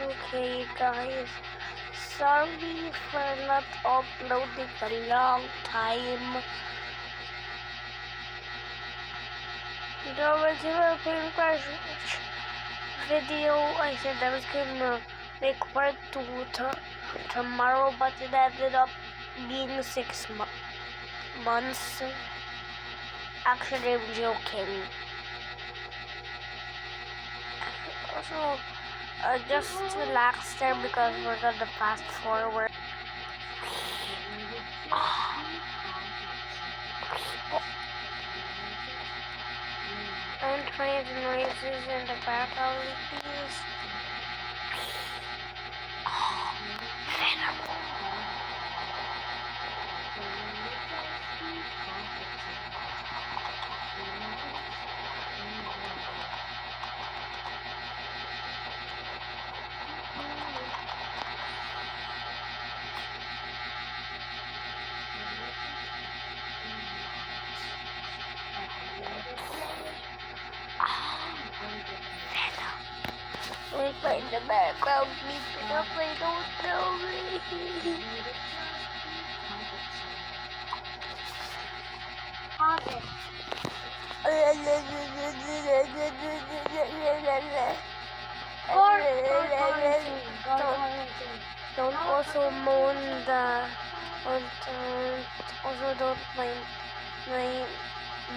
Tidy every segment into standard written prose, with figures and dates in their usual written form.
Okay, guys. Sorry for not uploading a long time. The original Paintbrush video, I said I was gonna make part 2 tomorrow, but it ended up being 6 months. Actually, I'm joking. Also, just relax there because we're gonna fast forward. And try the noises in the background, please. We find the background creeping up, I don't know. Don't also moan also don't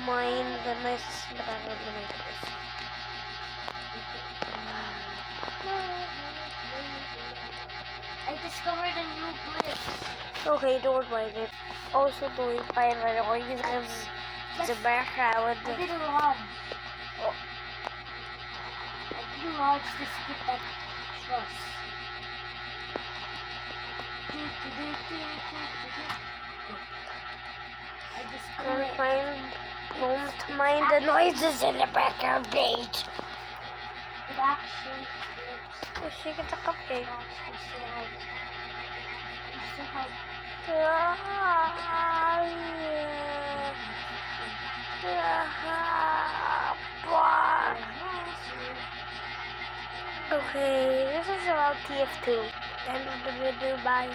mind the noises in the background when I do this. I discovered a new glitch. Okay, don't mind it. Also don't find the noises in the background. I didn't launch. Oh. I didn't launch to skip that trust. I discovered Don't mind the noises in the background, Paige. it actually flips. Oh, she gets a cupcake. Okay, this is about TF2. End of the video, bye.